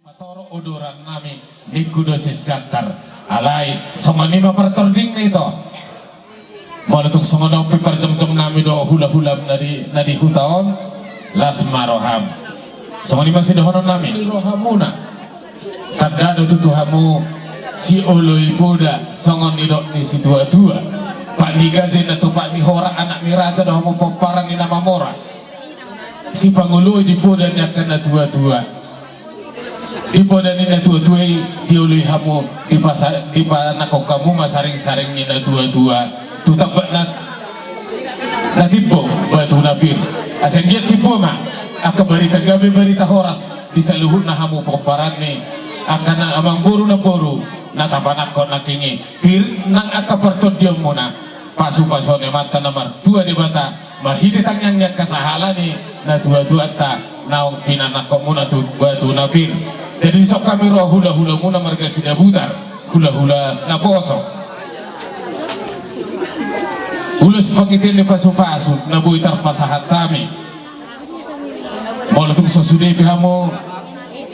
Patoro odoran nami nikudo sesatar alai songanima pertording nito malutuk songono pipar jom nami do hula-hula nadi hutaon las maroham songanima sidohono nami rohamuna tadado tutuhamu si oloi poda songon nidok ni si tua-tua pak ni gajen atau pak ni hora anak ni raja doh mau paparan ni nama mora si pangului di poda ni akan tua-tua di podan ini tua-tua diului hamu di pasar di panakok kamu masaring-saring ini tua-tua tu tabat na tibo batu napir asal dia tibo mah aka berita gabe berita horas di saluhut na hamu paparan ni akan amang boru na boru na tabanak ko na kingi pir nang aka pertod dia muna pasu-pasone mata nomor dua di bata marhite tangyangnya kasahala ni na tua-tua ta naong pinanak ko muna tu batu napir. Jadi sok kami roh hula-hula muna marga sida butar hula-hula na poso ulas pagitin ni pasu-pasu na buitar pasahat kami maulah tung sosudai pihamu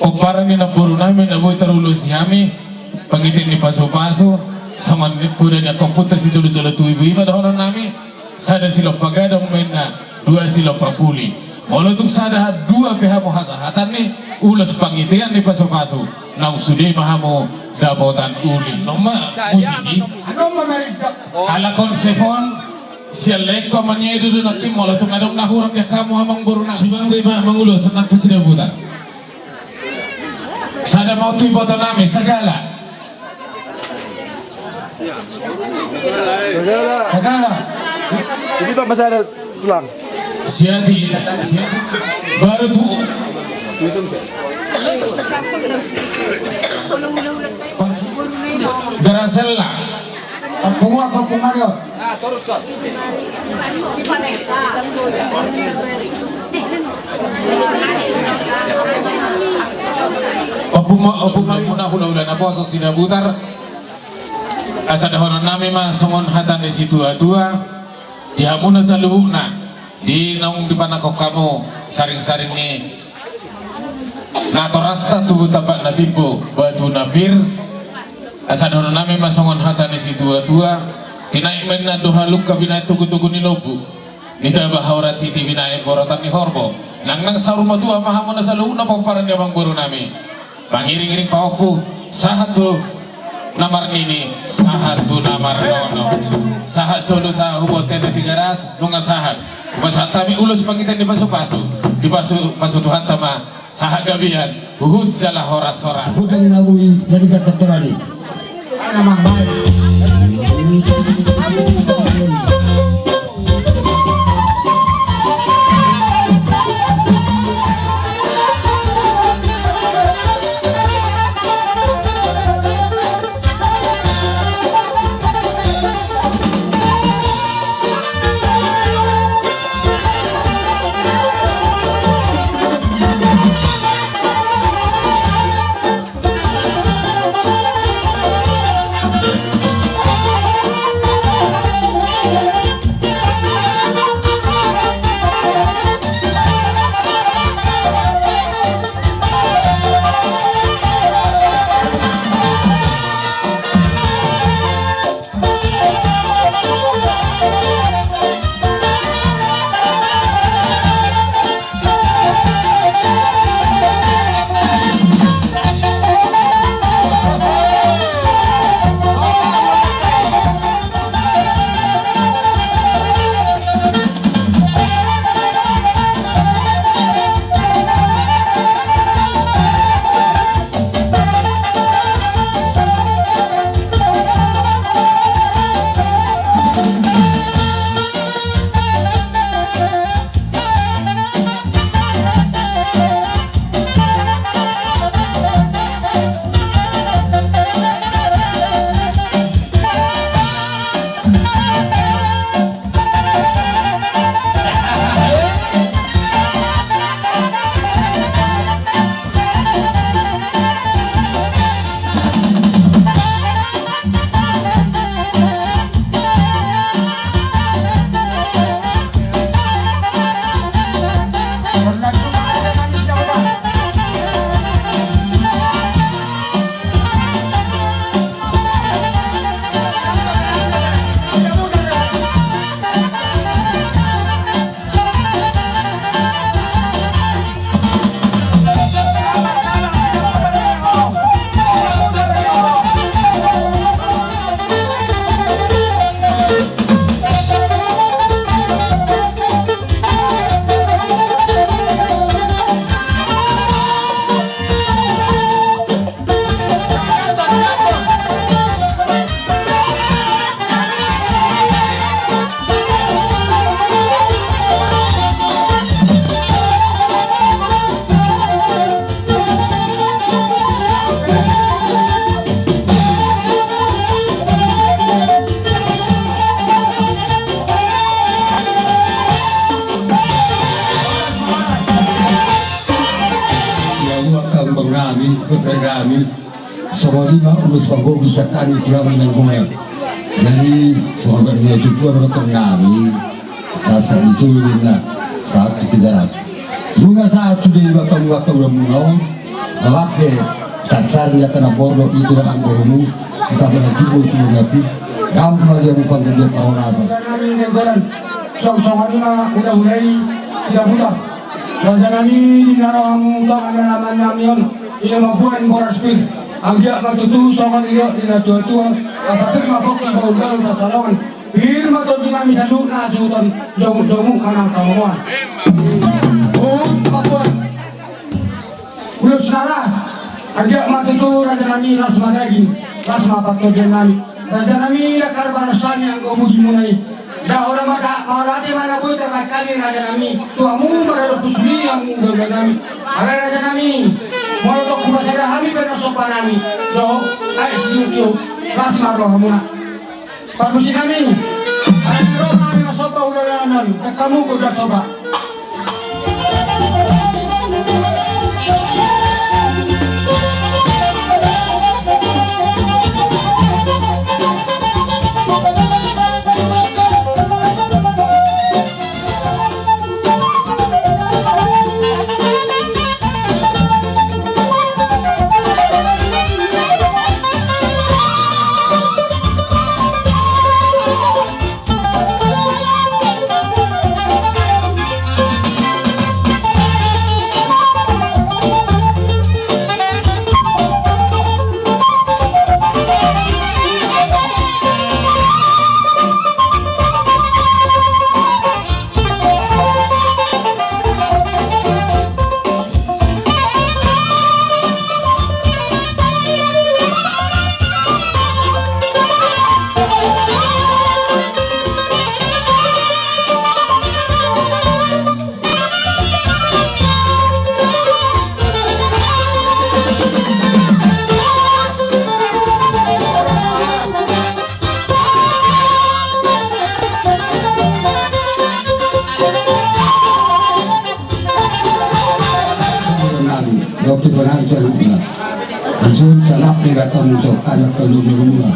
oparan ni na buru namin na buitar ulas kami pagitin ni pasu-pasu sama ni puda ni komputer si jolo-jolo tu ibu-ibu dahonan nami sada silop pagadong mena dua silop papuli maulah tung sada dua pihamu hasahatan ni ulas pangitian di pasu-pasu nang sudah mahamu dapotan uli nomor musiki ala konsepon sialek komanya itu nanti malah tu ngadong nahuram ya kamu hamang baru nak bima mengulus senang presiden putar sada mau tu ibu nami segala ini pak masih ada tulang siati baru tu Garasella Papua atau Pumayo Opuma hula-hula na poso sinabutar asa dahonon nami ma songon hatan di situ atua dihamuna sa luhuna di naung di panakok kamu saring-saring ni natorasta tubuh tapak na timpo batu napir asa dono nami masongon hata ni si tua-tua tinai men na doha luka binai tugu-tugu ni lobu nita bahawra titi binai borotan ni horbo nang saruma tua mahamon na saluna pamparan ni abang baru nami pangiring-iring paupu sahatu namar nini sahatu namar nono sahat solo sahat huboten na tigaras nunga sahat masahat kami ulus pangitan di pasu-pasu di pasu Tuhan tama sahat gabian uhud jalah horas-horas Hudang nabui dari kata terani nama baik dari kami semua lima ulus panggung bisa tani pulaman dan kumel. Jadi semuanya juga berkat kami sasa itu lina saat kita ras. Juga saat sudah waktu belum mau, awake taksar dia kena bodoh itu dengan bodohmu kita berhasil itu mengerti. Gampang dia bukan kerja tahun apa. Kami nenggolan, song-songan lima udah mulai tidak buta. Raja kami di narawamu utang anak namion ini mampuan boras pin. Anggia matutu songan iyo ina tua-tua asatir mabok na kaudal na salongan. Firma to dinami sa luna suton jomu kanang kamuan. Mampuan. Ulus naras. Anggia matutu raja kami ras madagin. Ras mapak to dinami. Raja kami nakar balasani ang umudi munay. Da orang mata marati mana boy terbaik kami raja kami. Tuamu maralo kusmi ang gagal kami. Ada raja kami. Mau tok kubasara kami pernah sopan kami. Do ay studio ras maro hamuna. Permisi kami. Ada roh kami masopa udah naman. Kamu udah soba. Dokter benar jalurnya. Disun sanak tidak kamu sok ada kamu rumah.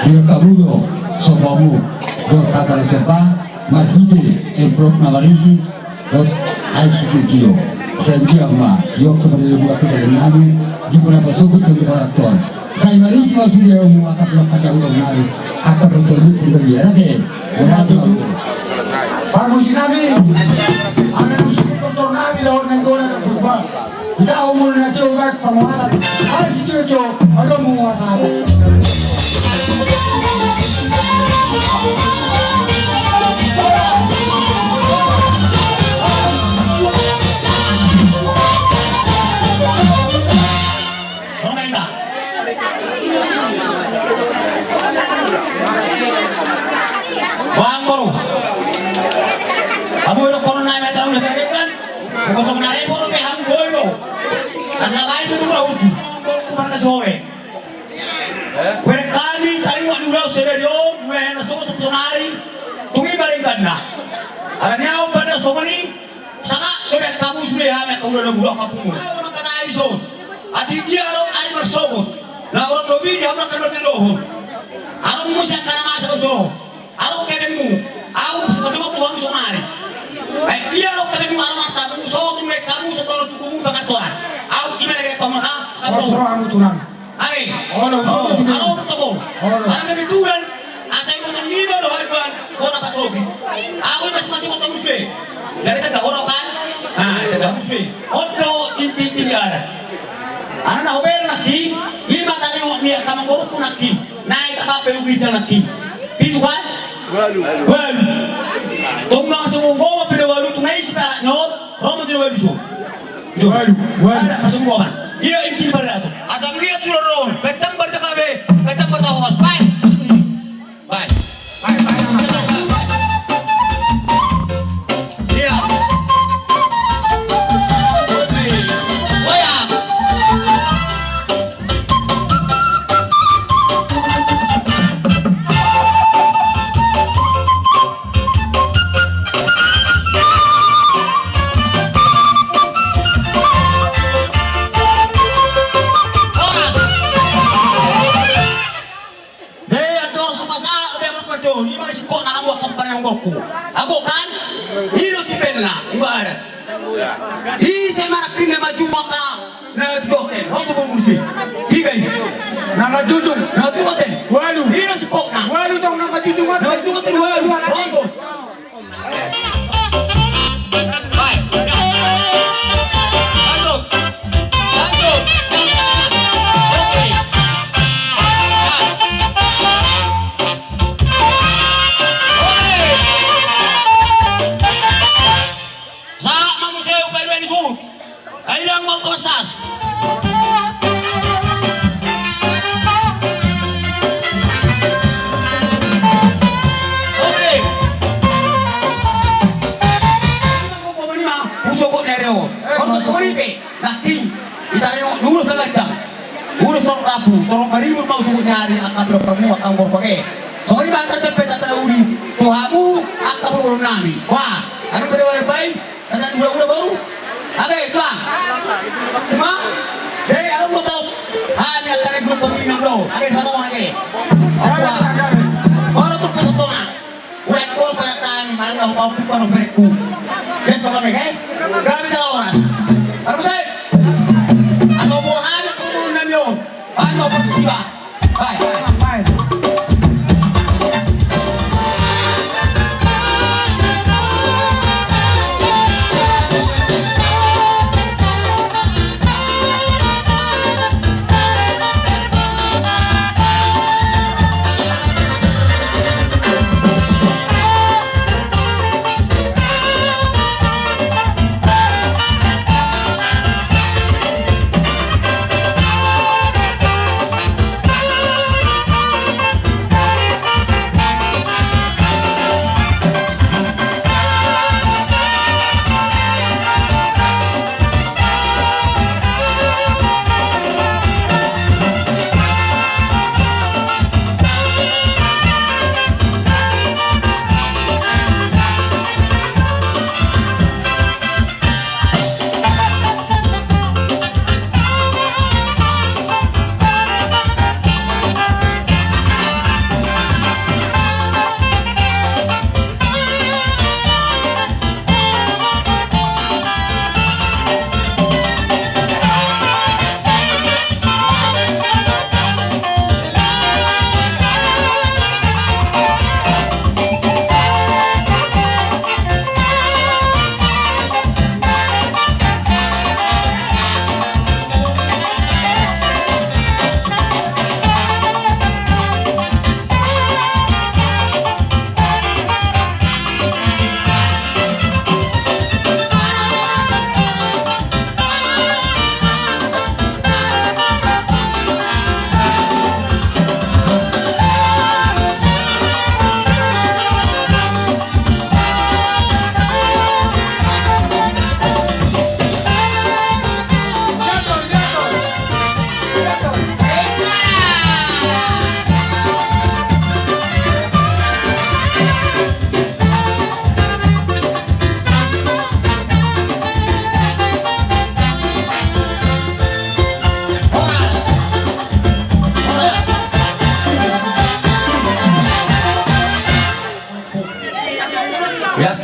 Dia kamu do sobamu dot kata siapa marhite improve namarisi dot ICTGO. Sengkia ma yo kepada buat kita nami di beberapa sobat yang beratuan. Saya marisi waktu dia mau akan berapa ulang nari akan bertemu untuk dia lagi. Beratu. Bagus nami. Ana musuh kotor nami lawan nenggolan dan berubah. Kita umur nanti ubat penguatan. Ada situ itu ada menguasai. Bang Boru, abu itu corona meter udah terdekat, kosong nari boru peham boyo, asal baik itu dulu udah, kemana sore, kami tadi mau dulu seberio, mana semua sebenarnya, tunggu balik ganda, akhirnya aku pada somani, sangat lebih kamu sudah ya, mereka udah buat kamu, orang kata Aison, hati dia orang air bersobot, nah orang lebih dia orang kerja dohon, orang musik karena masa itu. Aku kebemu, aku sebetulnya tuang somari. Dia lo kebemu alam tamu, so tu mereka kamu setor tukumu bakat Tuhan. Aku gimana kayak pemerintah? Aku anu tulang. Aye, aku bertemu. Karena kami tulan, asal itu yang lima doh harian, orang pas logi. Aku masih mau temu sih. Dari kita orang kan, nah itu dah sih. Odo inti ada. Anak nak obel nanti, lima tadi mau niat kamu buruk pun nanti. Naik apa yang bicara nanti. Itu kan? Walu. Tumbang semua goma pada walu tu naik separa nyot, romo tu walu tu. Walu. Ada semua kan? Ia inti pada tu. Asal dia tu ron, kacang bercakabe, kacang bertawas. Bye. Bye. Iya. mangkokku. Aku kan hiro si penla ibarat. Isi marakin na maju maka na tukoten. Ho sebut kursi. Higay. Nama jujung. Na tukoten. Walu. Hiro si kokna. Walu tong nama jujung. Na tukoten walu. Ho. Baik. Lanjut. Lanjut. Oke. Saat manusia upaya ini suruh, ayang mau kosas. Oke. Kau ini mah musuh kau nereo. Kau sorry pe, nanti kita reno lurus ke gajah, lurus torok rapu, torok barimur mau suku nyari akan berpermu akan berpakai. Sorry mah terjepit terlalu tuhamu akan berburu nami. Wah, anu pada baik. Nanti udah baru, ada itu lah. Cuma, jadi aku mau tahu, hanya karena grup peminat bro, ada siapa tahu lagi? Apa? Kalau tuh peserta, udah kau pada kami, mana mau bawa bukan opereku. Yes, kau kami, kan? Gak bisa lawan. Harus saya, asal bulan aku mau namion, mana mau bersiba, bye.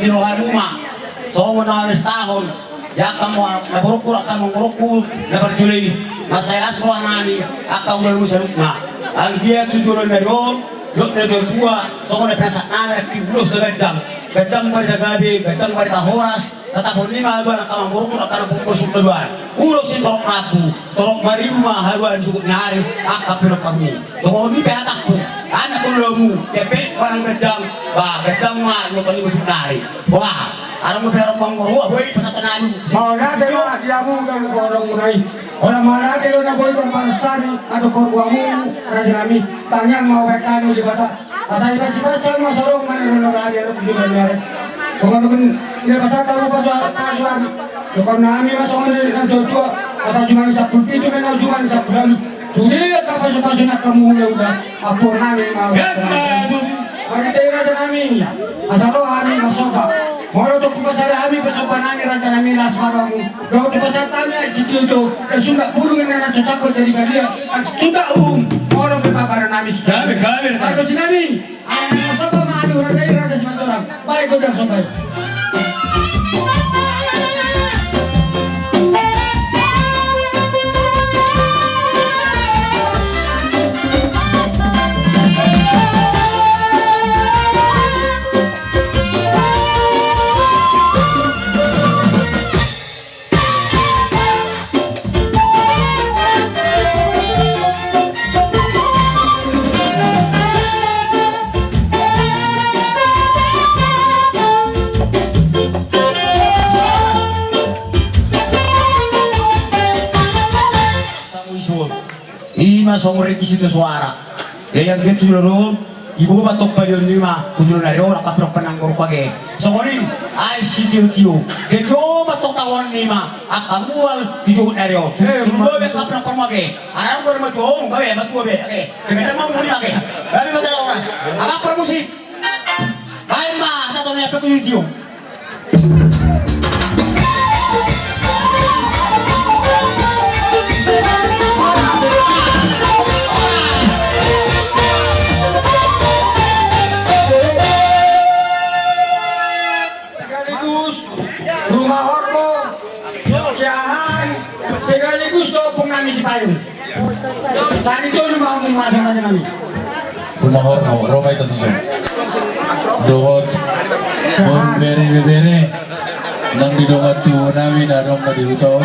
Sinuhan rumah, so mo na tahun, ya kamu naburukul akan mengurukul, nabarjulin, masaya asruhan nani, akan mulai musalukna, ang dia tujuan dari on, lok na tua, so mo na pesak nana, aktibulos na gajang pada gabi, gajang pada horas, tatapon lima haluan akan mengurukul akan mengurukul sumberuan, ulok si torok rapu, torok marima haluan sukut nyari, akan perut kamu, torok ni pehatakku. Anak ulamu, cepet barang gajang, bah gajang mah nonton ibu nari. Wah, orang mau berapa bangku, boy pasal tenaga. Mana tengok dia mungkin orang mulai. Orang mana tengok nak boy terpansani, ada korbamu, raja kami, tanya mau wekan di bata. Asal pasal masorong mana orang lagi ada kunjungan mereka. Pengen dia pasal tahu pasuan. Lokal nami masuk dengan jodoh, asal cuma bisa putih itu memang cuma bisa berlalu. Sudah kapan nak kamu udah apa nami mau. Mari kita raja nami, asal lo kami masuk pak. Mau tu pasal kami pasal nami raja nami rasmaramu. Kalau tu pasal tanya situ itu, sudah burung yang nak cocok dari dia. Sudah orang berpaparan nami. Kami. Kalau si nami, masuk pak madu raja raja semangat. Jang. Baik udah sampai. Ima songre kisi tu suara. Yang gitu dulu, ibu batok palion lima, kujuran dari orang kapro penanggor pagi. Songori, ai si tiu. Kejo batok tawon lima, akamual hijau dari orang. Ibu be kapro pemage. Arang gor majo, bae batu be. Oke, kita mau muli lagi. Tapi masalah orang. Apa promosi? Bae ma satu ni apa tiu. Rumah Hormo, Ciahan, sekaligus Kampung Nami Cipayung. Saat itu rumah masuk aja kami. Rumah Hormo, Roma itu tuh. Dohot, bon bere, nang di dongat tu nami na dong na di hutan.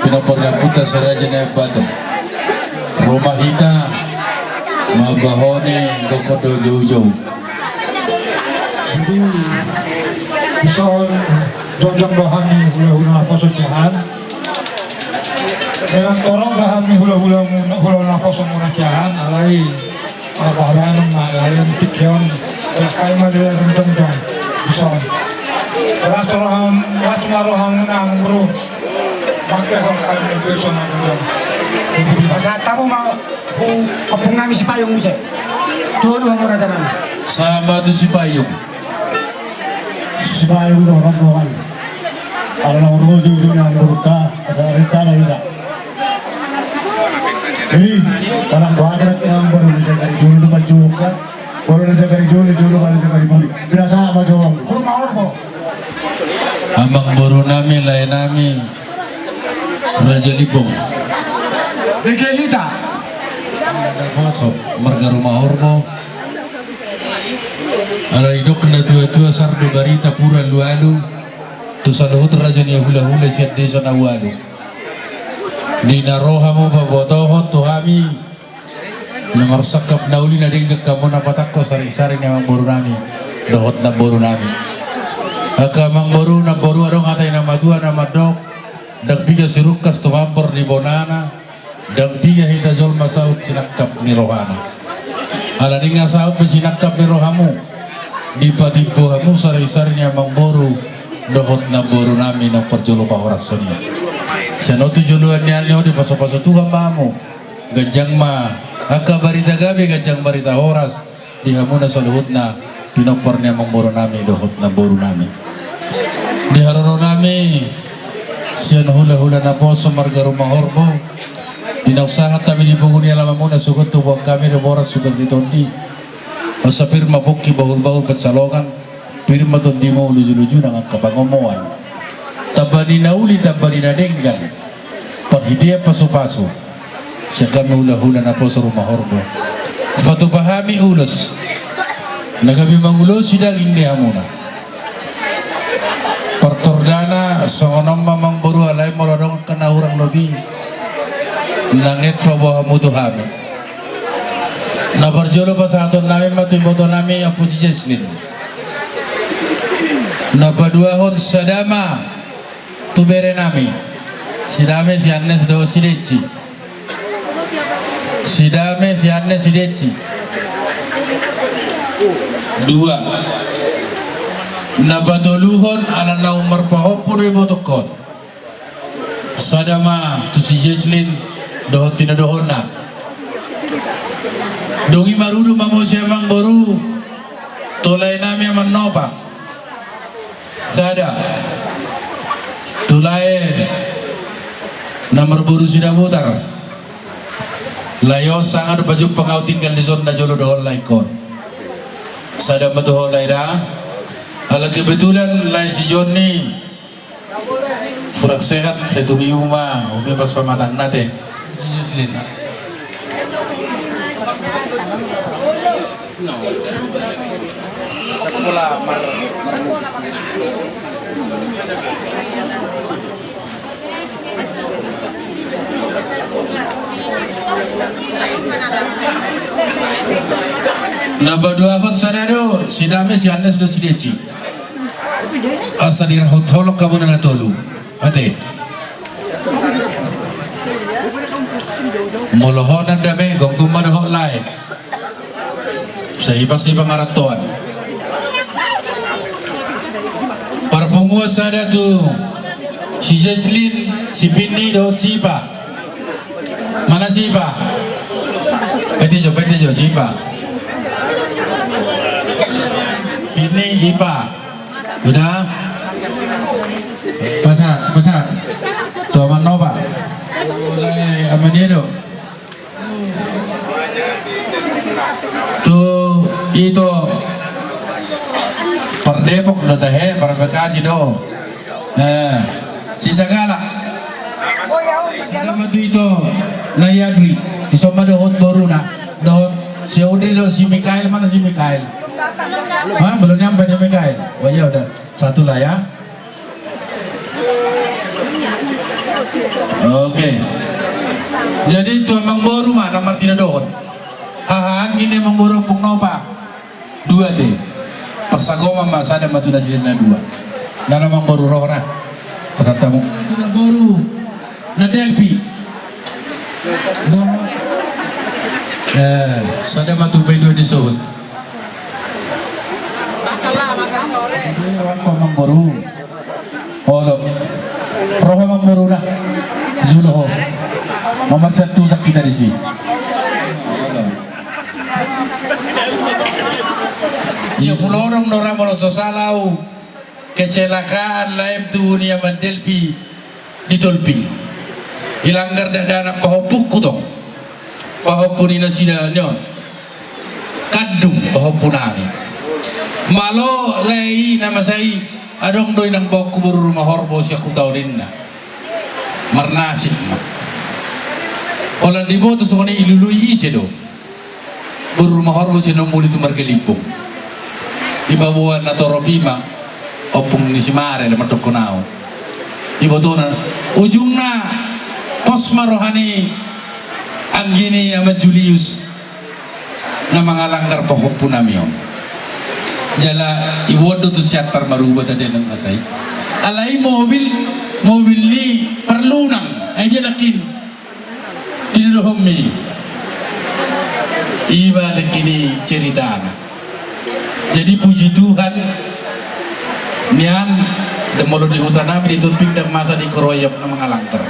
Pinapornya puta seraja na batu. Rumah hita, mabahone dokodo jauh-jauh. Soal jonjang bahan ni hula-hula pososiahan dengan torong bahan ni hula-hula pososiahan alai bahan alai tikyon kai madya jonjang soal rastoran marohang nang bro pakai hong kami bersama jonjang Saat kamu mau Kampung Nami Cipayung bisa. Tuh murah dalam. Sama tu si payung. Sibayong orang alam rojo yang beruta asal rita lagi tak. Jadi kalau bahagian yang baru menjaga julu juga, baru menjaga julu baru menjaga bumi. Biasa apa jawab? Rumah Hormo. Amang baru nami lain nami Raja Libong. Dikit kita. Masuk marga Rumah Hormo. Ala idok na tua-tua sardo barita pura lualu tu saluhut raja ni hula-hula siat desa na walu ni naroha mo pabotohon tu hami namar sakap nauli na ringgak kamu na patakko sari-sari ni amang boru nami dohot na boru nami aka amang boru na boru adong atay na madua na madok dagpiga sirukas tumampor ni bonana dagpiga hita jol masaut sinakap ni rohana ala ninga saut sinakap ni rohamu di patipo hamu sari-sarinya mangboru dohot na boru nami ng perjolo pa orasonya sanotu juluan niya di paso-paso tuhan mamu ganjang ma aka barita gabi ganjang barita oras di hamu na saluhut na pinopor niya mangboru nami dohot na boru nami di haroro nami siyan hula-hula na poso marga Rumah Hormo dinausahat kami di pungun niya lamang muna sugot tubuang kami na boras sugat ditondi masa firma bukki bahul-bahul pasalongan firma ton di mau luju-luju dengan kapangomoan tabani nauli tabani nadenggan paghitia paso-paso siya kami hula-hula na po sa Rumah Hormo patu pahami ulos nagabi mangulos si daging niya muna partordana sa onong mamang buru alay morodong kanahurang lobi nangit pa bawa mutuhami na barjolo pa sa aton namin matiboto namin ang puji Jeslin na paduahon sa dama tubere namin si dame si Annes do si Deci si dame si Annes si Deci dua na patuluhon ala na umar pahopur ibotokon sa dama to si Jeslin dohon tinadohon na dongi marudu mamu siamang baru tulai nami aman nopa sada tulai nomor baru sudah putar layo sangat baju pengau tinggal di zona jolo dohon laikon Sada matuho laira. Ala kebetulan lain si John ni kurang sehat, saya tunggu rumah, umi pas pamatang nate. Silin. Naba dua kot sadado, sidame si Andes do sideci. Asa dira hotolok kamu na tolu. Ate. Molohonan dame gong kumado lai. Sa ipas ni pangaratuan. Para penguasa sada tu si Jesslyn, si Pini do sipa. Mana sipa? Peti jo sipa. Pini ipa. Sudah? Pasat. Tuh mana Pak? Mulai apa dia tu? Tuh itu per Depok do teh, per Bekasi do. Si Sagala. Sama tu itu Nayadri. Isoma do hot baru na. Do si Audrey do si Mikael, mana si Mikael? Hah, belum nyampe nih Mikael. Wajah udah satu lah ya. Oke. Jadi itu emang baru mah nomor tidak dohon. Hahang ini emang baru pung nopa. Dua deh. Persagoma mas ada matu nasilina dua. Dan emang baru roh nah. Katamu. Tidak baru. Nadelpi. Sada matu bedo di Seoul. Emang baru. Oh lo. Roh emang baru nah. Zuloh. Nomor satu sakit dari sini. Ya pulau orang merasa salau kecelakaan lain tu ni yang mendelpi ditolpi. Hilanggar dan anak pahopuk kutong. Pahopun ina sida nyon. Kadung pahopunani. Malo lei nama saya adong doi nang bawa kubur rumah horbo siak kutaulinna. Marnasit mah. Orang di bawah tu semuanya ilului sedo. Berumah horbo seno muli tu margelipung. Iba buat natorobima opung ni simare le madokonao. Iba tu na ujungna posma rohani anggini ama Julius na mangalanggar pahopunamion. Jala iwodo tu siatar maruba tadi nang asai. Alai mobil ni perlu nang aja nakin dinuhumi. Iba nakini cerita na. Jadi puji Tuhan nian demolo di hutan nabi ditumping dan masa dikeroyok na mga langker.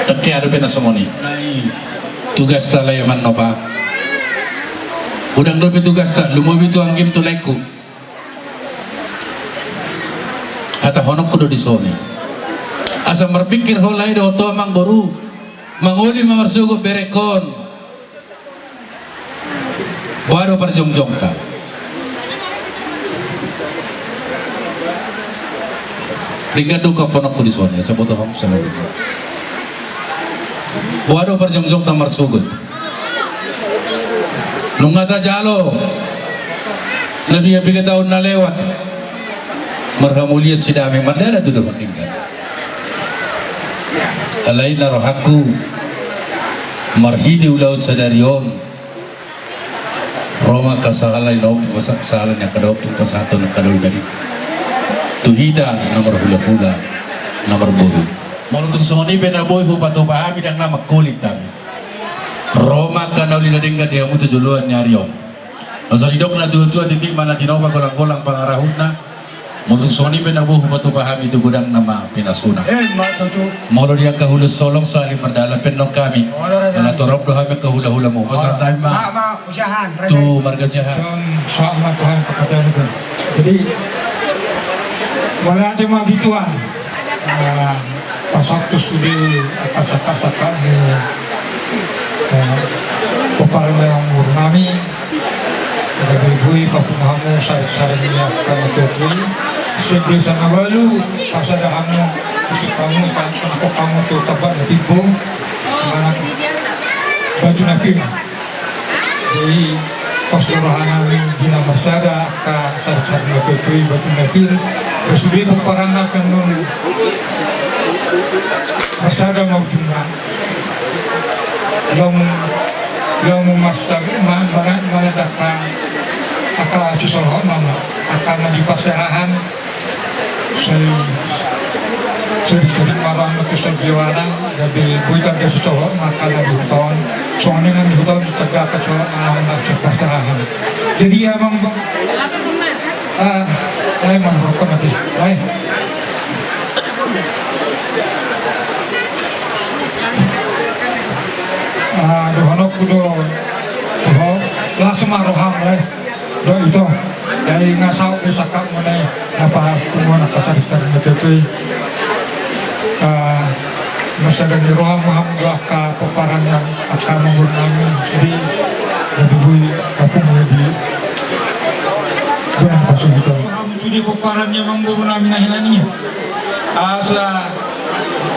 Tapi ada pena semoni. Tugas talayaman no pa. Udang dope tugas ta lumobi tu anggim tu leku. Hata honok kudo di soni. Asa berpikir holai do to mang boru. Manguli mamarsugo berekon. Baru perjongjong ka. Dengan duka ponok di soni sebut apa salah. Baru perjongjong tamar sugut. Nungata jalo. Nabi yang 3 tahun na lewat. Marhamuliat sidame mandala tu dah meninggal. Alain rohaku marhidi ulaut sadarion. Roma kasalain op pasalan yang kedua pasatun kadul dari. Tuhida nomor hula-hula nomor bodu. Molotong songoni benaboy hupato pahami dang nama kulit kami. Roma kanau lina dengga dia mutu juluan nyarion. Asal hidok na tua titik mana tinoba golang-golang pangarahutna. Molotong songoni benaboy hupato pahami itu gudang nama pinasuna. Molo dia kahulus solong saling mendalam penong kami. Karena torop doa kami kahula-hula mo. Pasal tayo Sama usahaan. tu marga siya. Sama Tuhan pekerjaan itu. Jadi wala cuma gituan. Pasal tu sudah kasar-kasar kan. Kepala yang murnami. Dari bui papuna sari-sarinya kamu tuh sedih sana balu pas ada kamu istri kamu kan aku kamu tuh tabak tibo mana baju nabi jadi pas rohana bina masyada ka sari-sarinya tuh baju nabi bersudah peperangan penuh masyada mau jumlah yang memasak mana datang akan seseorang nama akan di pasarahan sering malam ke sejualan jadi bukan ke seseorang maka di hutan soalnya di hutan terjaga ke seseorang anak pasarahan jadi emang emang rokok mati baik dohanok kudo langsung maroham lah do itu dari ngasau disakap mengenai apa kemana pasar-pasar itu masyarakat di roham alhamdulillah ke peparan yang akan menggunakan jadi lebih apa di bulan pasal itu jadi peparan yang menggunakan hilani asa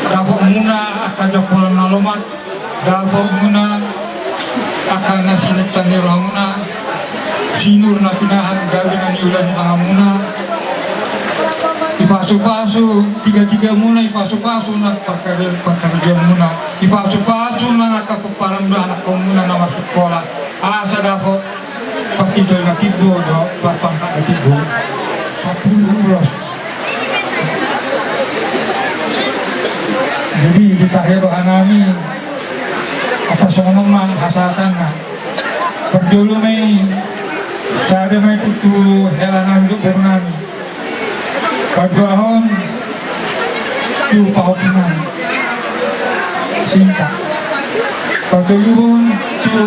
dapat muna akan jalan alamat dapat muna akan nasiletan di rohamuna sinur na pinahan gawin na niulan tanga muna ipaso-paso tiga-tiga muna ipaso-paso na pagkarga muna ipaso-paso na nakapaparam na anak ko muna na masuk sekolah asa dapat pagtitul na tibo do pagpangkat na tibo 10 ulos jadi ditahirohan namin atas omongan hasatan na perdulu may sada may tutu helanan hidup baru nami pagdahon tu pahokinan sinta pagduluhon tu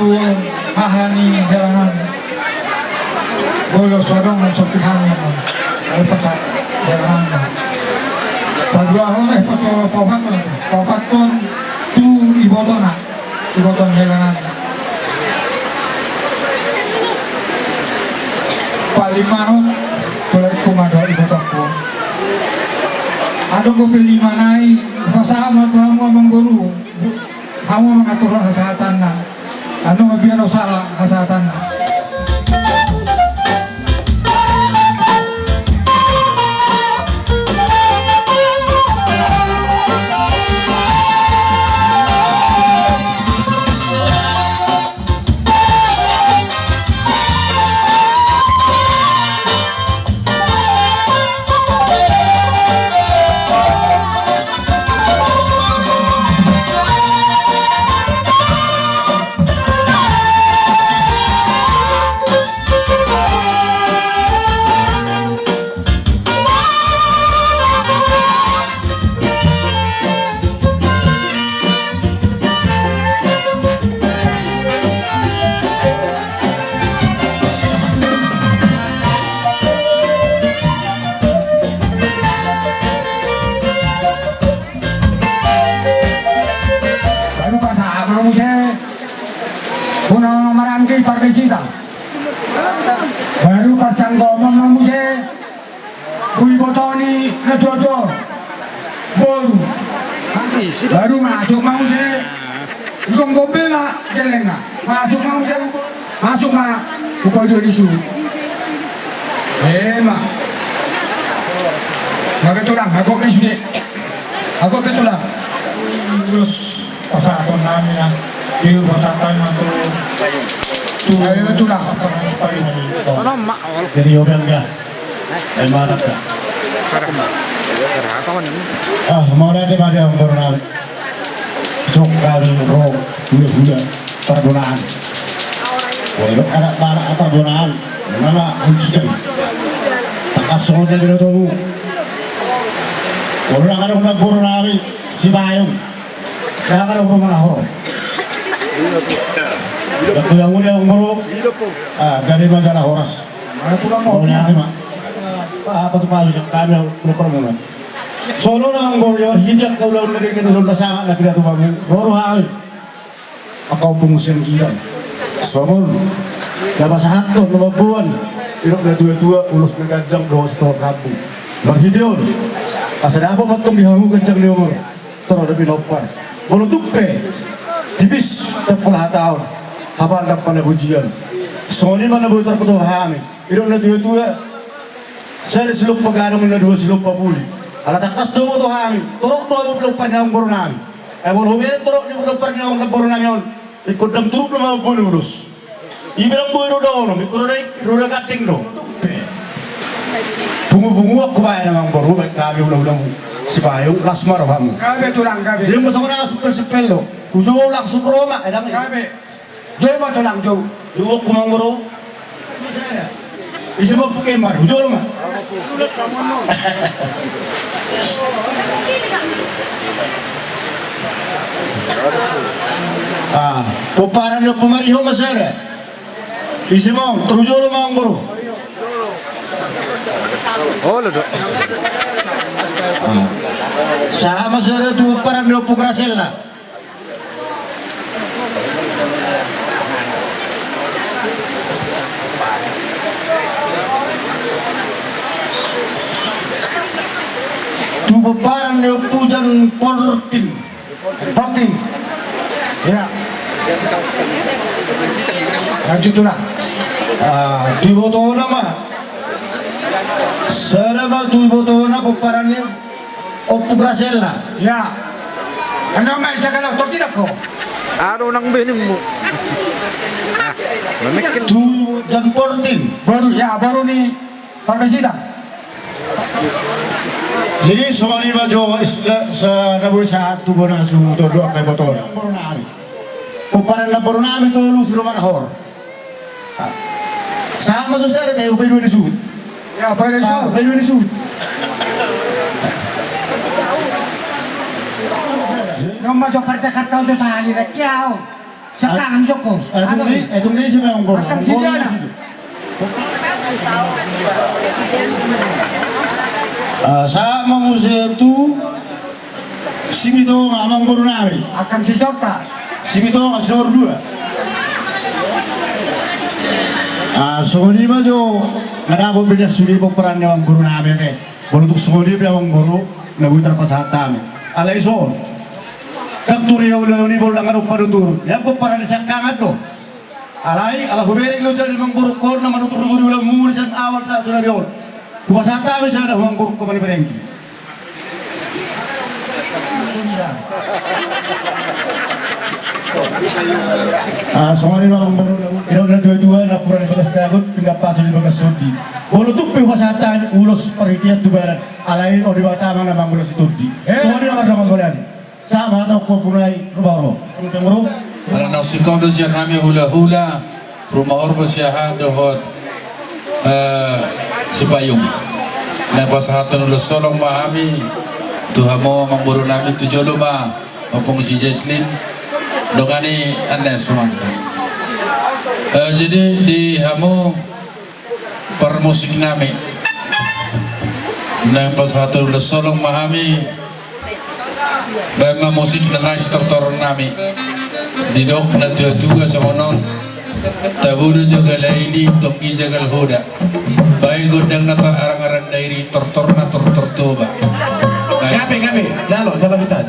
hahani helanan bolos wadong ng sopihan ay pasat helanan pagdahon papaton tu iboton helanan palimahon boleh kumado iboton ko adong ko pilih manay pasama kamu amang guru kamu mengatur kesehatan na ano mabiyan o salah kesehatan na baru pasang gomong mamuse kui botoni nedodo baru masuk mamuse ikong mobil na geleng na masuk mamuse masuk na ukol do lisu ma nagatulang ako lisu de ako ketulang terus pasaton namin na di pasatan atau ayo tulang jadi orang enggak dan mana ka mau nanti pada yang corona sok kali roh hula pergunaan boleh ada para pergunaan mana kunci takasol na dito to orang ada una corona si bayong kaya ka mga horo Waktu yang mulia umur dari majalah Horas. Maunya apa? Apa tuh palu kami lupa mana. Solo na ang boryo hijak kau lawan dari kedulun pasangan na pinatu bago. Boro hal. Ako pumusin kiyan. Somon. Dapat sahaton lumabuan. irok na dua-dua ulos na ganjang doon sa tawag rapo. Marhideon, asada ako matong dihangu ganjang ni umur, taro na binopar. Walau tukpe, tipis na palahataon, habang ng panabujian. Soni man na butar ko ito hami, irok na dua-dua, sa silog pagano na dua silog papuli. Alatakas doon ko ito hami, turok doon mo pilog parang boro namin. Walau humere turok ni pilog parang boro namin, ikut dam turok na mga bunulus. Ibilang buhay doon, ikut kating doon. Bungu-bungu aku bayar namang baru, baik kami ulang-ulang si payung lasmar kamu. Gabi tulang gabi. Dia masuk na sepel lo, kujo langsung Roma, ada apa? Gabi. Jauh ba tulang jauh? Jauh kumang baru. Isi mau pakai mar, kujo Roma. Puparan lo pemariho masalah. Isi mau, tujuh lo mang baru. Sama saudara tu para nopo krasela. Tu para nopo jan portin. Ya. Lanjut tulang. Di botol nama. Selama tu botol nama peparannya opo krasela. Ya. Ano nga isa ka lang, torti na ko. Araw ng benim mo. Mamikil. Tu jan portin. Baru ni Parmesita. Jadi somali bajo sa nabuy sa tubo na su todo kay botol. Peparan na nami tu lu si rumah hor. Sama susah tayo pwede ni sud. Ya, pwede siya. Pwede ni sud. Nung majo partekat kau tu sa halina kiao. Sa kangan joko. Itong na isip ang bor. Atang sila na. Sama mo sa tu simito nga amang bor namin. Akan si Sota. Simito nga sa nomor 2. Sumuli ba jo nanapo bilang suli po peran ng guru namin eh. Walau sumuli bilang guru nabutar pa sa hatami. Alay so. Kakturi yung ni bol ng anong panutur. Yan po para sa kangat do. Alay, ala huberik lo dyan yung guru ko na manutur-guru lang muli sa awal sa ito na riyon. Kung sa hatami siya na huwag guru ko maniperengki. Sumali mga guru ilaw na dua-dua na kurang bagas dagot pinapasok yung bagas sudi. Walau tupi wasatan ulos parikiyat tubaran. Alay o di ba tama na mga ulos itudi. Sumali na mga gulan. Sama atau kau kunai rumah orang, Para na si kondo siya nami hula-hula, rumah orbo siya dohot si payung. Na pasahatan ulo solong mahami, tuha mo mamburu nami tujolo ma, opong si Jesslyn, dongani anda sumangka. Jadi di hamu per musik nami, na pasahatan ulo solong mahami. Bama musik na nice tortoron nami di dok na tuwa sa monon tabudo jaga laili tonggi jagal hoda bayi godang na arang-arang dairi tortor na tortor toba Gabi, jalo kita.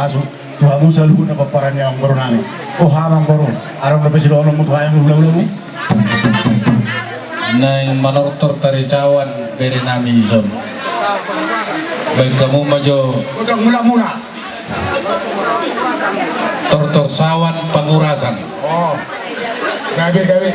pasu Tuhan Musa lu na paparan yang baru nami oh hamang baru arang na pesi doang mo tuhan yang ulang ulang Nang manortor tarisawan beri nami son. Baik kamu majo Udah mula-mula. tortor sawan pangurasan. Oh. Gawe.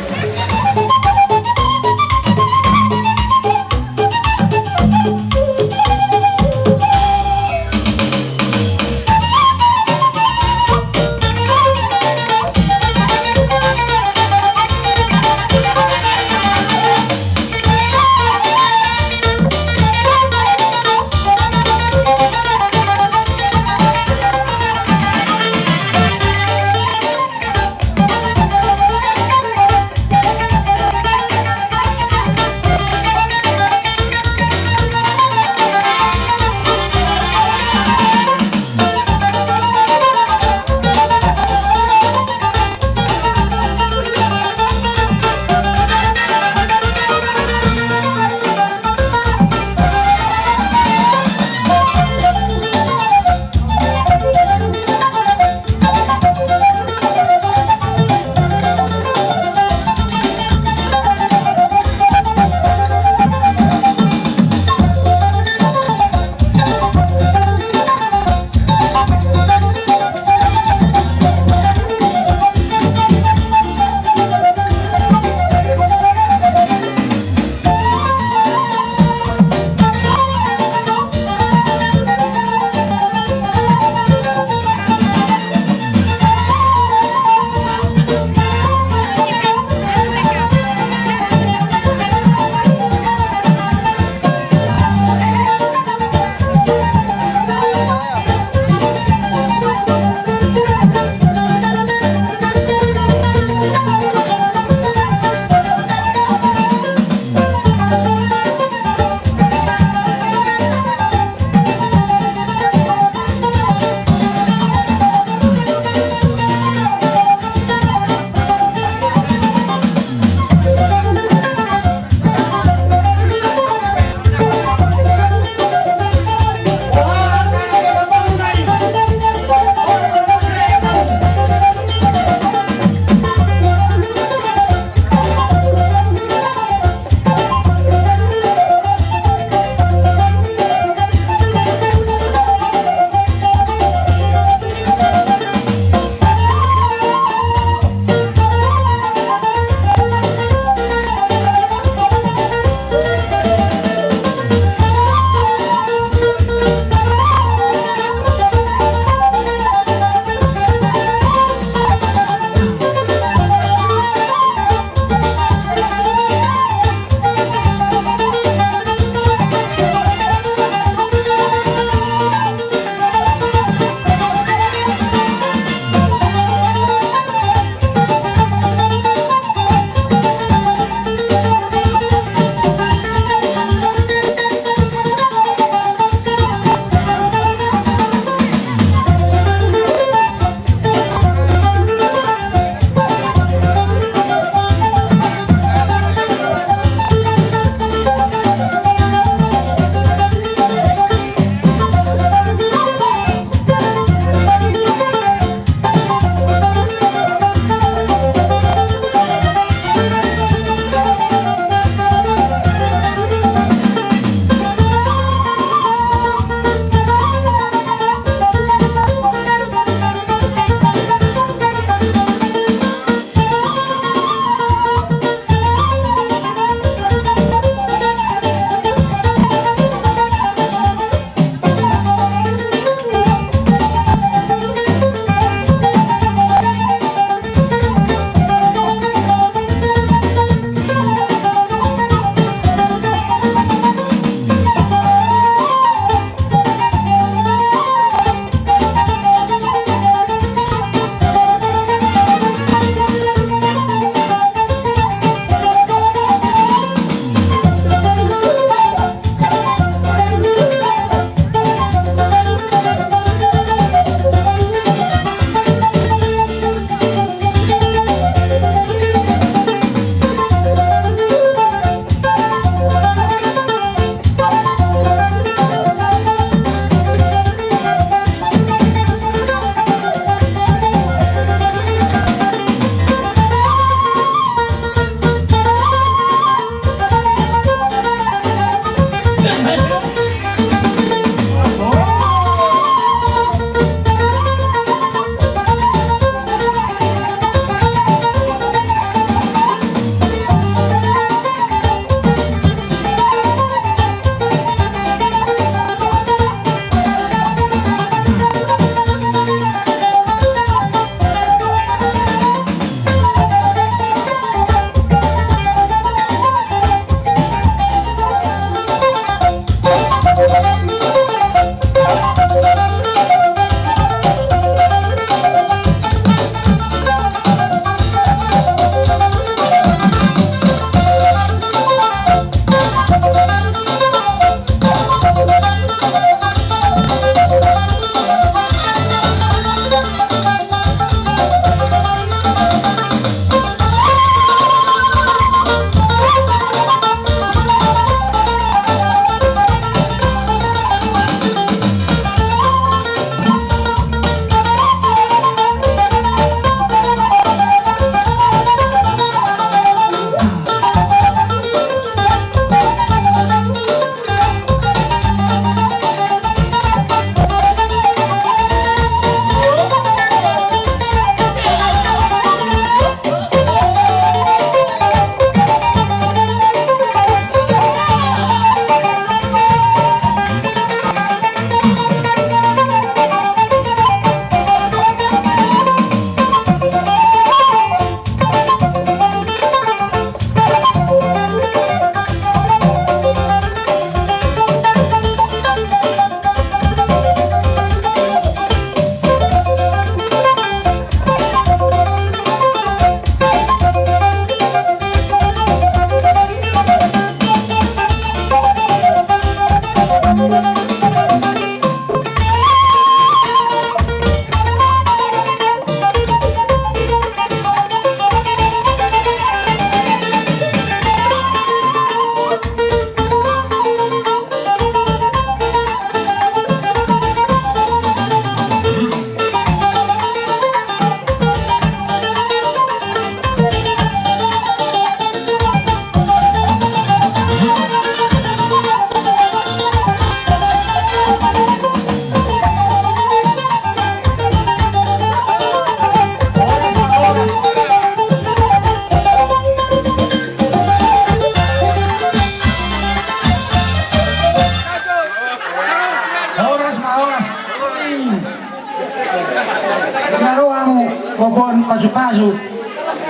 pasu-pasu.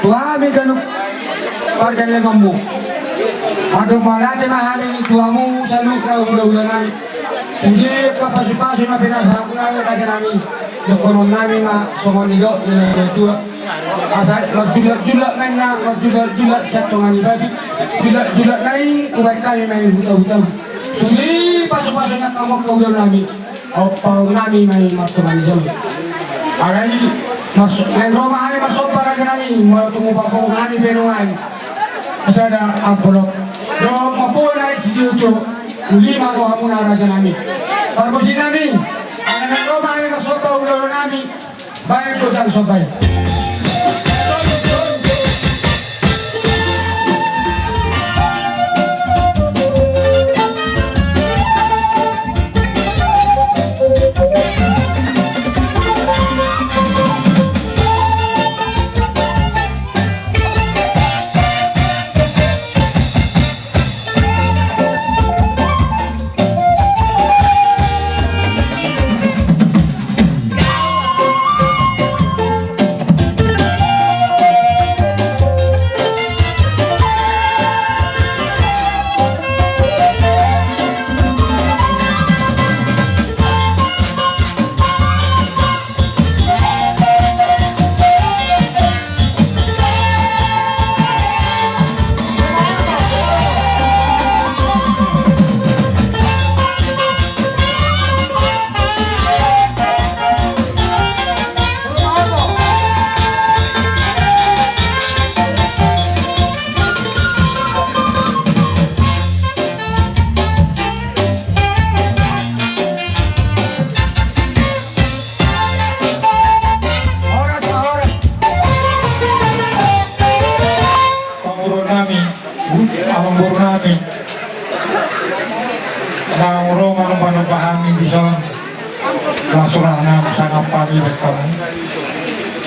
Tuami kanuk warga legambu. Aduh malate mahami tuamu saluk na udah nami. Sendiri ke pasu-pasu na pinasa kuna ka nami. Ekonomi nami ma somonido itu asal julat main na julat satu ngani bagi julat naik ubat kami main hutan. Sendiri pasu-pasu na kamu kau nami. Apa nami main waktu mani jauh. Ada ini masuk main rumah ini masuk para nami mau tunggu papung nami benungan. Masih ada amplop. Do maupun naik studio 5 kamu naraja nami. Perbusi nami. Ada rumah ini masuk bau nami. Baik tu dan sobai.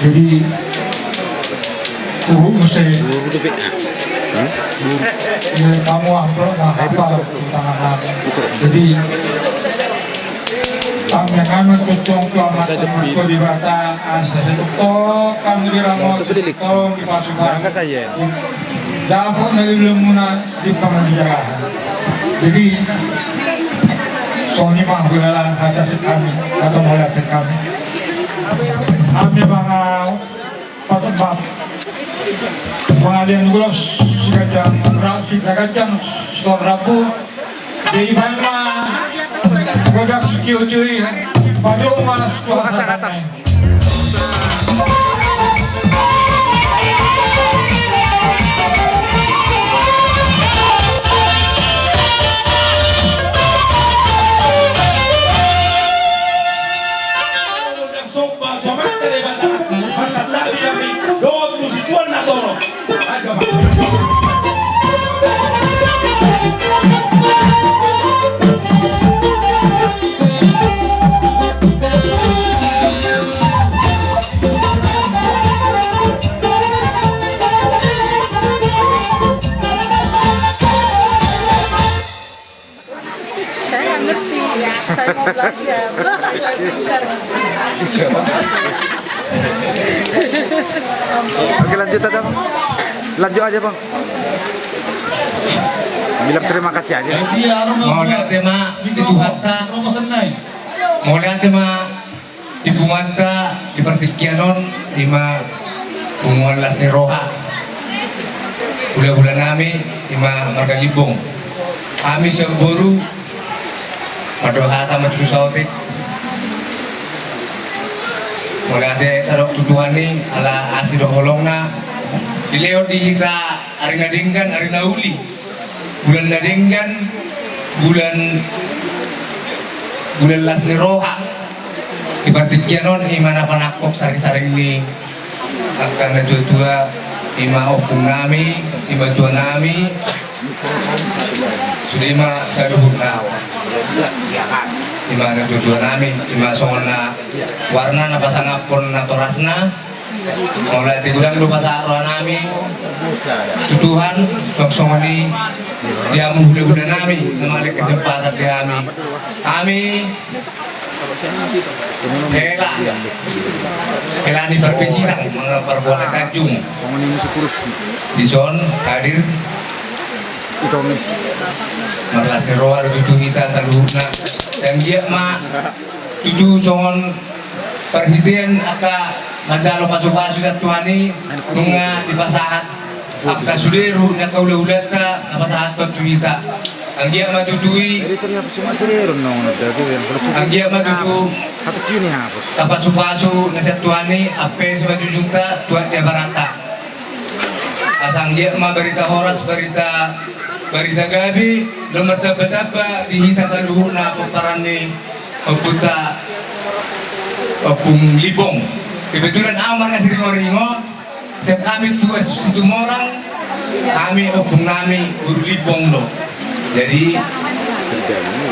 Jadi mesti kamu amplop apa tangan kami. Jadi kami akan tutung ke di bata asa tutung kami diramot tutung di pasukan. Dapat nalilemuna di pemandirian. Jadi Sony mah belalang atas kami atau mulai kami. Kami mga patubab pengalian gulos si kajang setor rabu di mana godak si ciu-ciu pada umaras Tuhan satana. Saya mau belajar. Oke, lanjut aja bang. Lanjut aja bang. Bilang terima kasih aja. Mau lihat tema itu harta, mau lihat tema ibu manta di pertikianon lima bunguan lasni roha. Bulan-bulan kami lima marga libong. Kami semburu Madoha sama cucu sautik. Mulai ada taruh tuduhan nih ala asido holongna. Dileo di kita hari nadinggan hari nauli. Bulan nadinggan bulan lasni roha. Ibatikyanon imana panakok sari-saring ni akan najua ima opung nami si bantuan nami sudah ima saduhun nawa. Ima najua nami ima songona warna na pasangapon na torasna mulai tigulang lupa sa arwa nami tuduhan songsongoni diamu buda-buda nami namalik kesempatan di kami Kela ni berbisiran memperboleh Tanjung di zon hadir marlas ni roa tujuh kita saluhna yang dia ma tujuh songon perhitian aka madalo pasu-pasu at tuhani nunga di pasahat aka suderu na kaulah-ulat na pasahat tujuh kita ang dia matutui ang dia matutu kapasu-pasu na sa tuhani ape sa majujung ta tuat dia barata asang dia ma berita horas berita gabi nomor taba-taba dihita sa luhur na paparan ni pagpunta pung libong kebetulan amar nga si Ringo-Ringo sa kami tuwa situ morang kami pung nami guru libong lo jadi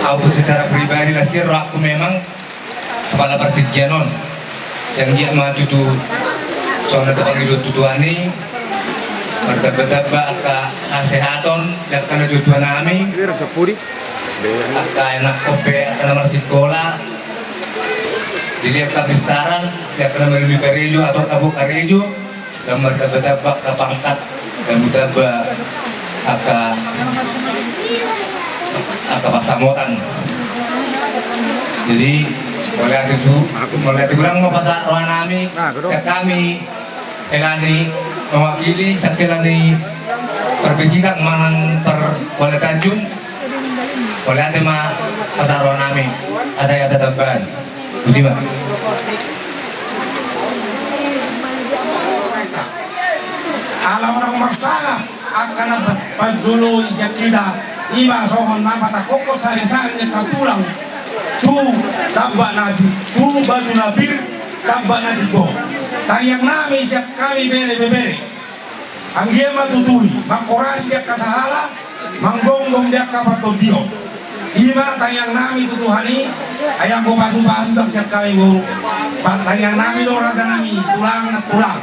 aku secara pribadi lah sih aku memang kepala pertikjanon yang dia maju tu soalnya tukang hidup tutuani bertaba-taba ke kesehatan dan karena tujuan kami akan enak kopi akan masih sekolah dilihat ke pistaran dia kena melalui karejo atau tabuk karejo dan bertaba-taba ke pangkat dan bertaba ke pasamotan jadi mulai itu kurang mau pasar ruang kami ke kami elani mewakili sakelani perbisikan manang per Kuala Tanjung oleh tema pasar ruang kami ada yang tetapkan Budiman alam orang masalah akan pajulu isyak kita ima sohon mata koko sari-sari katulang tu tambah nabi tu baju nabir tambah nabi go tayang nami isyak kami bere-bere anggia matutui makorasi dia kasahala manggonggong dia kapato dio ima tayang nami tutuhani ayang ko pasu-pasu tak isyak kami guru tayang nami do raja nami tulang na tulang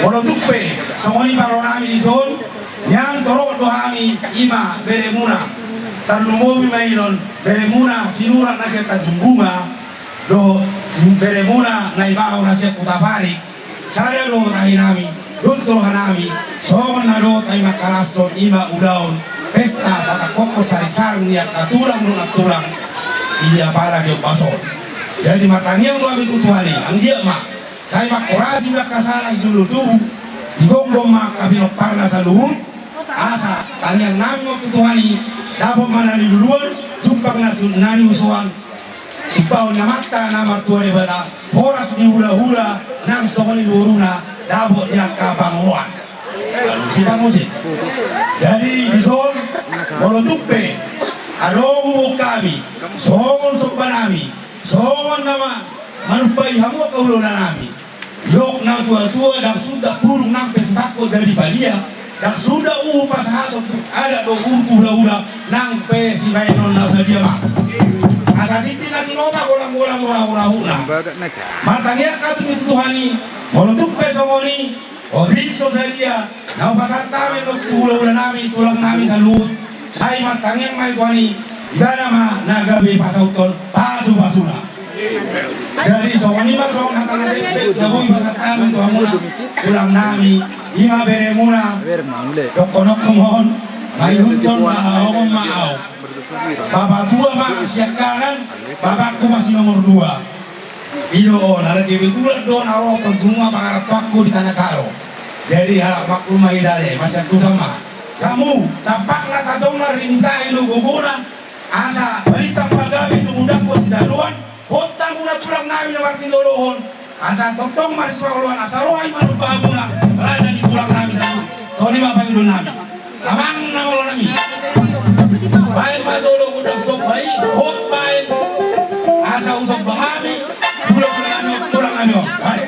walau tupe songoni paro nami di zon yang torok dohami ima beremuna tarlumobi mainon beremuna sinura nasihat Tanjungbunga do beremuna naibao nasihat Kutapari saya do tahinami dos hanami songon na do tay makaraston ima udaon pesta pada koko sari-sarang niat katulang do natulang iya pala dia pasol jadi mataniang do abi tutuhani ang dia ma saya makorasi makasala dulu tubuh digonggong makabinok parna sa luhut asa kalian nami waktu tuhani dapat manani duluan jumpang nani usuan supaya namata namar tuan ibadah horas di hula-hula nang songoni buruna dapat dia kabanguan lalu si musik jadi di zon walau tupe adongu kami songon sokbanami songon nama manupai hamu kaulo nami yok na tua-tua dan sudah burung nampe sesako dari balia dan sudah pas hato ada do hula-hula nampe si mainon nasa dia mak asaditi nanti noma golang-golang hula-hula matangnya katu itu tuhani walau tupe songoni o rinso sa dia na pasat kami do hula-hula nami tulang nami sa luhut saya matangnya may tuhani gana ma nagabi pasauton pasu-pasuna jadi songoni bang song hatana tepet gabui pasat kami tuhamuna tulang nami ima beremuna dokonok mohon mayunton maawong maaw bapak tua mak siakaran bapakku masih nomor 2 ilo naragi betulan don aroton semua pangarap pakku di tanah karo jadi harap maklum mahidale masih aku sama kamu tapak na katong na rintai lo guguna asa balitang pagabi itu mudakko si daluan Kota muna tulang namin na Martin Lolohon asa totong maris mauluan asa rohay manubahan muna rasa di tulang namin sa lupa so di ba pangilon namin amang namalo namin bayan matulog udang sok bayi hot bayan asa usok bahami bulang namin tulang namin bayan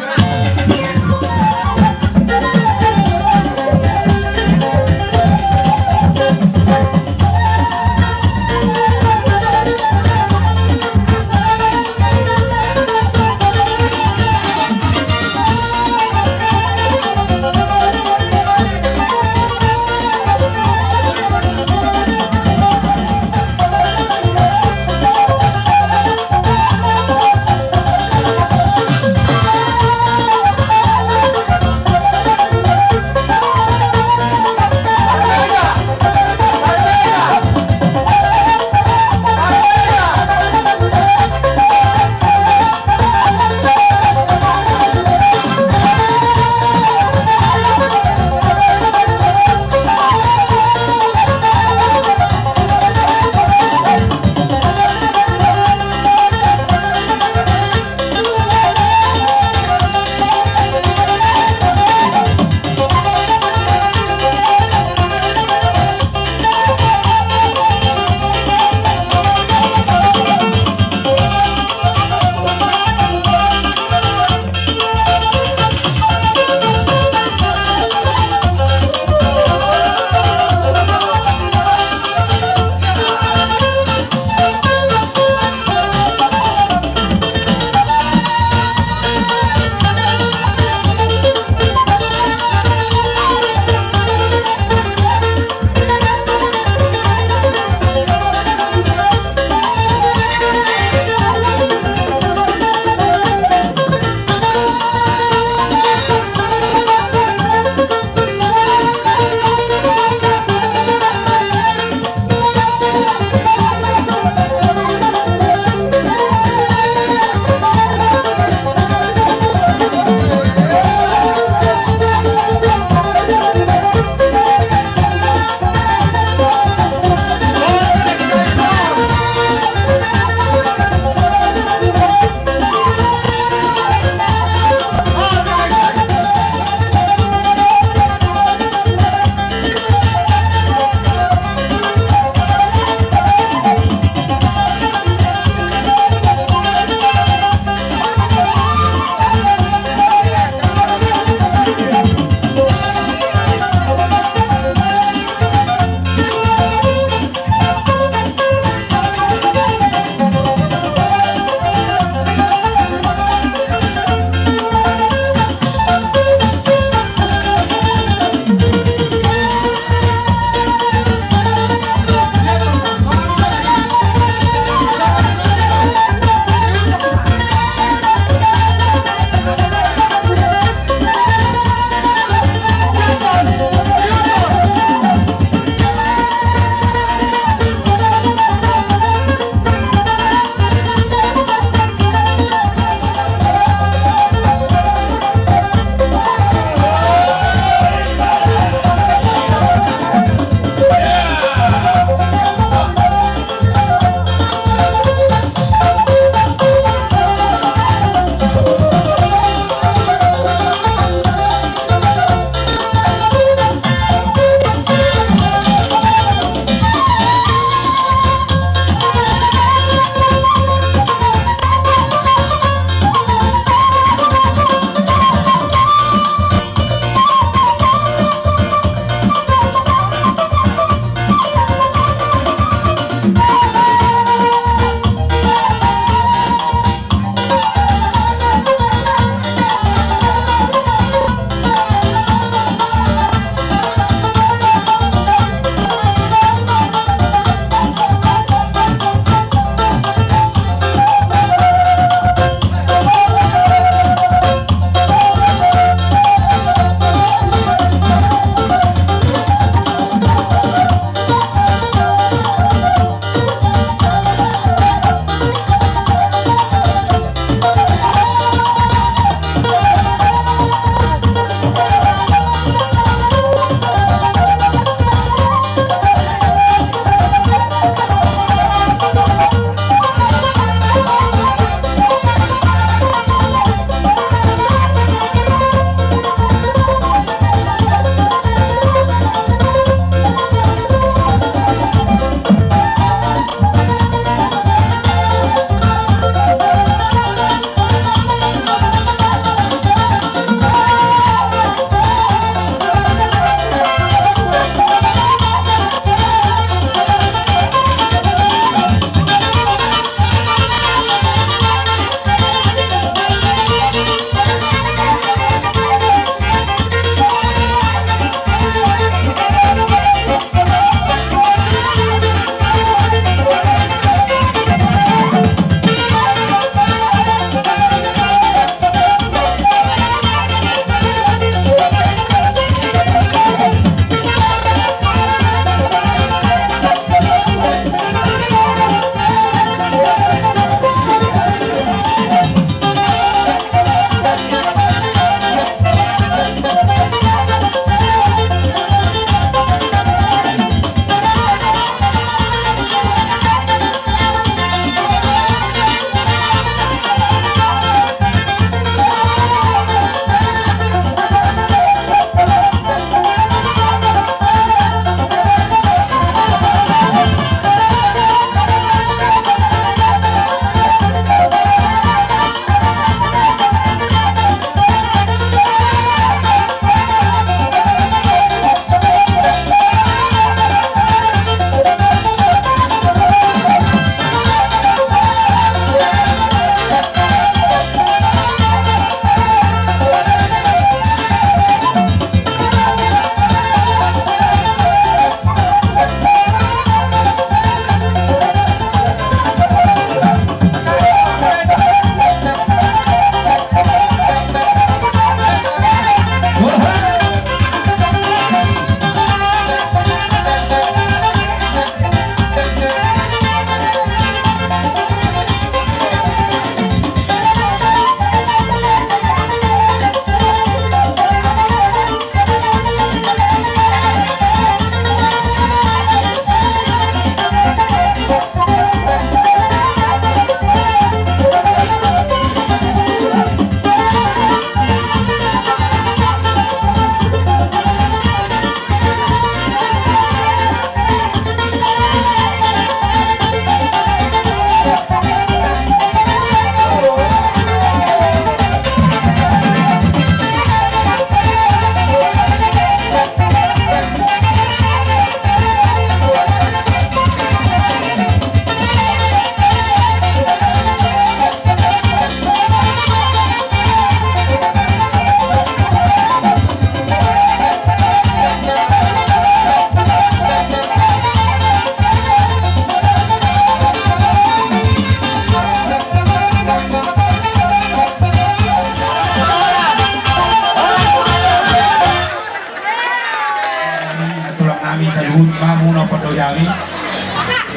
salut mamuna padoyami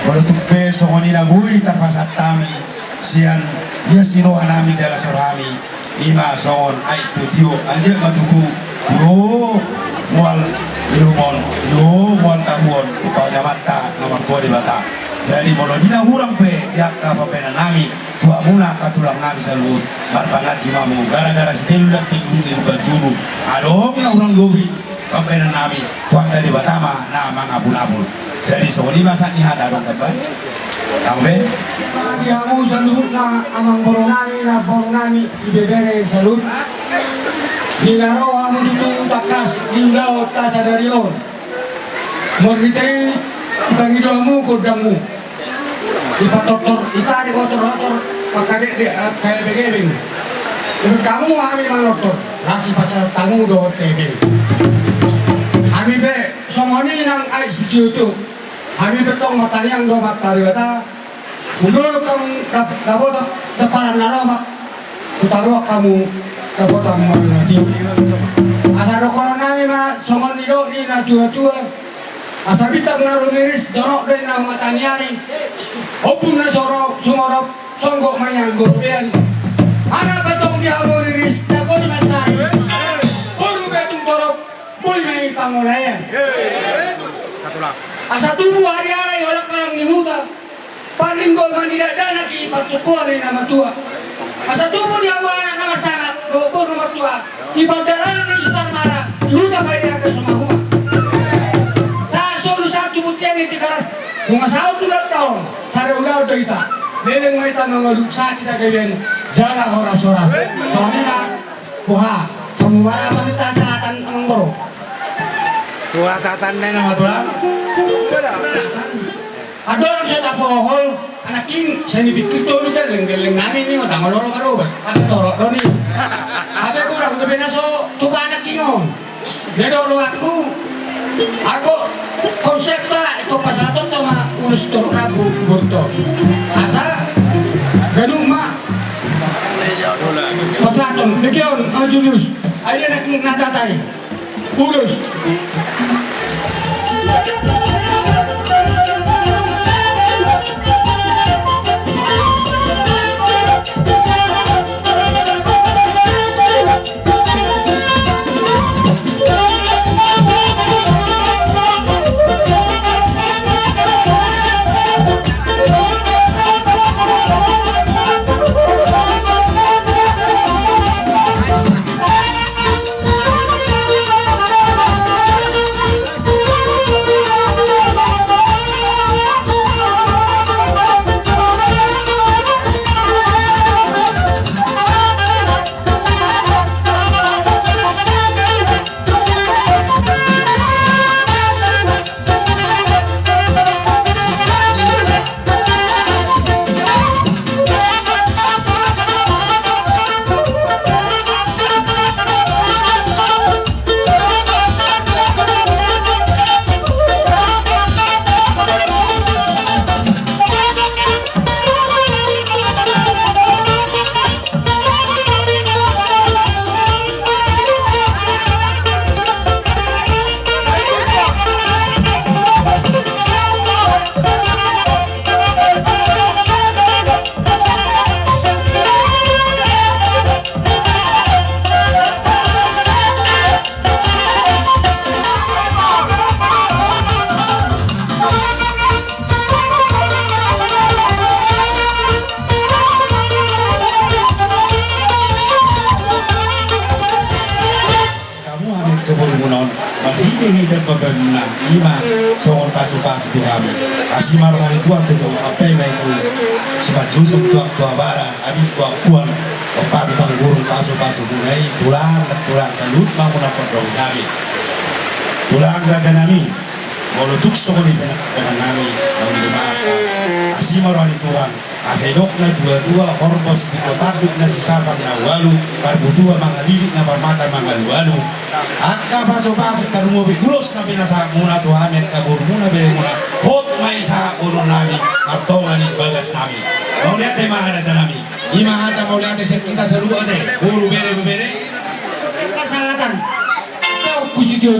walau tupe songoni nagui tapasat tami sian dia sino anami jala sorami ima songon ai studio ande matutu tio mual ilumon tio mual tamuon pada mata nomor 2 di bata jadi molodina hurang pe yakka papena nami tua muna katulang nami salut barbangat jumamu gara-gara sitel dak tinggung di bajuru adong na urang gobi papena nami tuan dari batama na mangabul-abul jadi songoni masak ni hada dong kapan kambe Diamu salut na amang boronami ibebere salut Dinaro amu dulu takas dinau tasadarion morite bangidomu kodamu ipatotor itari kotor pakade kayak begini kamu kami malotor nasi pasal tamu do tebe kami be songoni nang ai studio tu kami betong matanyang do matari bata mundur kamu dapat depan naroma utaro kamu dapat kamu lagi asal corona ni mah songoni do ni na tua asa bitang naruh miris dorok dari nang mataniari opun na sorok sumorok songgok mayang gorbean mana betong dia miris dago di masari baru betung dorok boy mai pangolayan asa tubuh hari-hari olak kalang nihuga paling gol manida dana ki patukuan ni nama tua asa tubuh dia anak nama sangat gobor nama tua di bandaran ni sutar marah dihuga bayar ke semua ni tikaras bunga saud udah tahun sare udah ita leleng mai ta mangaluk sa kita gayen jala horas-horas soalnya na kuha kamu wala pamita satan amang boro kuha satan na nama tulang ada orang saya tak bohol anak king saya dipikir tuh lu kan leng nami ni udah ngolorong arubas aku torok doni apa kurang lebih naso coba anak king on dia dorong aku konsepnya itu pasaton to ma ulus to rabu burto asa ganung ma pasaton dikion Julius ada nak natatai ulus ini dan bagaimana lima soal pasu-pasu itu kami kasih marah itu waktu itu apa yang itu sebab jujur tua bara habis tua kuan tempat tentang burung pasu-pasu bunai tulang salut bangun apa dong kami tulang raja nami kalau tuk sokoli dengan nami kasih marah itu kan asedok na dua korpos di kota duk na sisabang na walu barbutua mga lilit na barmata mga walu akka paso-paso karungo bigulos na pinasa muna tuhamin kabur muna bere muna hot may sa urun namin martongan bagas namin mau lihat mahal aja namin imahata mau lihat kita seru ade uru bere kasangatan kau kusi dia